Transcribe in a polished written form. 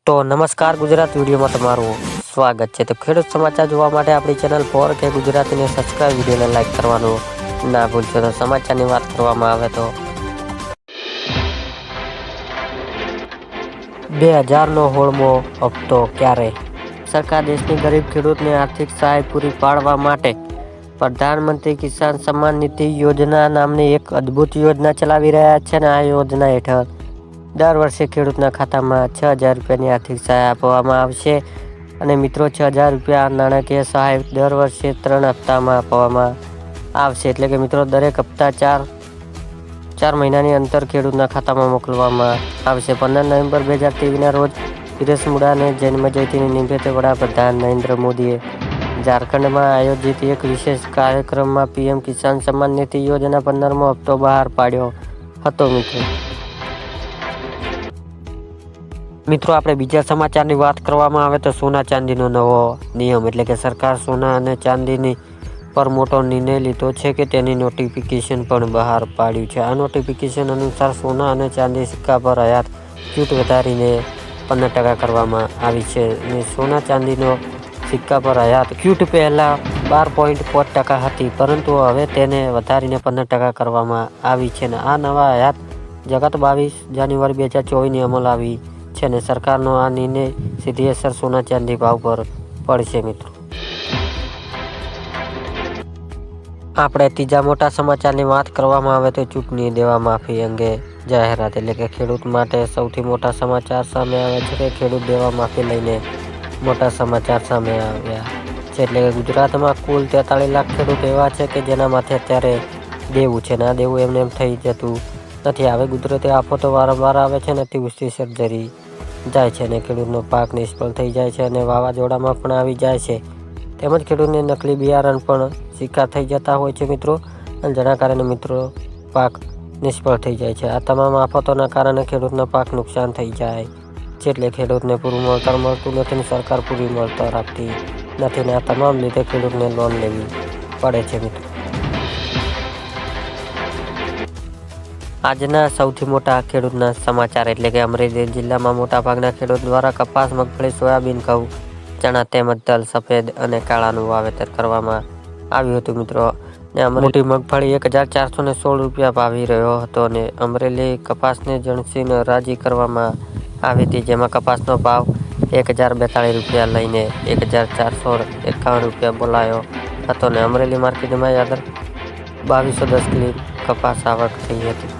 તો નમસ્કાર ગુજરાત વિડીયોમાં તમારું સ્વાગત છે। તો ખેડૂત સમાચાર જોવા માટે આપણી ચેનલ ફોર કે ગુજરાતીને સબસ્ક્રાઇબ, વિડીયોને લાઇક કરવાનું ના ભૂલશો। તો સમાચારની વાત કરવામાં આવે તો 2000નો 16મો હપ્તો ક્યારે? સરકાર દેશની ગરીબ ખેડૂતને આર્થિક સહાય પૂરી પાડવા માટે પ્રધાનમંત્રી કિસાન સન્માન નિધિ યોજના નામની એક અદ્ભુત યોજના ચલાવી રહ્યા છે અને આ યોજના હેઠળ દર વર્ષે ખેડૂતના ખાતામાં 6000 રૂપિયાની આર્થિક સહાય આપવામાં આવશે। અને મિત્રો, 6000 રૂપિયા નાણાકીય સહાય દર વર્ષે 3 હપ્તામાં આપવામાં આવશે। એટલે કે મિત્રો, દરેક હપ્તા 4 મહિનાની અંતર ખેડૂતના ખાતામાં મોકલવામાં આવશે। 15 નવેમ્બર 2023ના રોજ પીરસ મુંડાને જન્મજયંતિ નિમિત્તે વડાપ્રધાન નરેન્દ્ર મોદીએ ઝારખંડમાં આયોજિત એક વિશેષ કાર્યક્રમમાં પીએમ કિસાન સન્માન નિધિ યોજના 15મો હપ્તો બહાર પાડ્યો હતો। મિત્રો, આપણે બીજા સમાચારની વાત કરવામાં આવે તો સોના ચાંદીનો નવો નિયમ, એટલે કે સરકાર સોના અને ચાંદીની પર મોટો નિર્ણય લીધો છે કે તેની નોટિફિકેશન પણ બહાર પાડ્યું છે। આ નોટિફિકેશન અનુસાર સોના અને ચાંદી સિક્કા પર આયાત છૂટ વધારીને 15% કરવામાં આવી છે અને સોના ચાંદીનો સિક્કા પર આયાત છૂટ પહેલા 12.5% હતી, પરંતુ હવે તેને વધારીને 15% કરવામાં આવી છે અને આ નવા આયાત જગત 22 જાન્યુઆરી 2024ની અમલ આવી છે અને સરકારનો આ નિર્ણય સીધી અસર સોના ચાંદી ભાવ પર પડશે। મિત્રો, આપણે ત્રીજા મોટા સમાચારની વાત કરવામાં આવે તો ચૂંટણી દેવા માફી અંગે જાહેરાત, એટલે કે ખેડૂત માટે સૌથી મોટા સમાચાર સામે આવે છે કે ખેડૂત દેવા માફી લઈને મોટા સમાચાર સામે આવ્યા છે। એટલે કે ગુજરાતમાં કુલ 43 લાખ ખેડૂત એવા છે કે જેના માથે અત્યારે દેવું છે અને આ દેવું એમને એમ થઈ જતું નથી। હવે કુદરતી આફતો વારંવાર આવે છે અને અતિવૃષ્ટિ સર્જાઈ જાય છે અને ખેડૂતનો પાક નિષ્ફળ થઈ જાય છે અને વાવાઝોડામાં પણ આવી જાય છે, તેમજ ખેડૂતને નકલી બિયારણ પણ શિકાર થઈ જતા હોય છે મિત્રો, અને જેના કારણે મિત્રો પાક નિષ્ફળ થઈ જાય છે। આ તમામ આફતોના કારણે ખેડૂતનો પાક નુકસાન થઈ જાય છે, એટલે ખેડૂતને પૂરું વળતર મળતું નથી અને સરકાર પૂરી વળતર આપતી નથી અને આ તમામ લીધે ખેડૂતને લોન લેવી પડે છે। મિત્રો, આજના સૌથી મોટા ખેડૂતના સમાચાર, એટલે કે અમરેલી જિલ્લામાં મોટાભાગના ખેડૂત દ્વારા કપાસ, મગફળી, સોયાબીન, ઘઉં, ચણા તેમજ તલ, સફેદ અને કાળાનું વાવેતર કરવામાં આવ્યું હતું મિત્રો। ને મોટી મગફળી 1416 રૂપિયા ભાવી રહ્યો હતો અને અમરેલી કપાસને જણસીને હરાજી કરવામાં આવી હતી, જેમાં કપાસનો ભાવ 1042 રૂપિયા લઈને 1451 રૂપિયા બોલાયો હતો અને અમરેલી માર્કેટમાં 2210 કિલો કપાસ આવક થઈ હતી।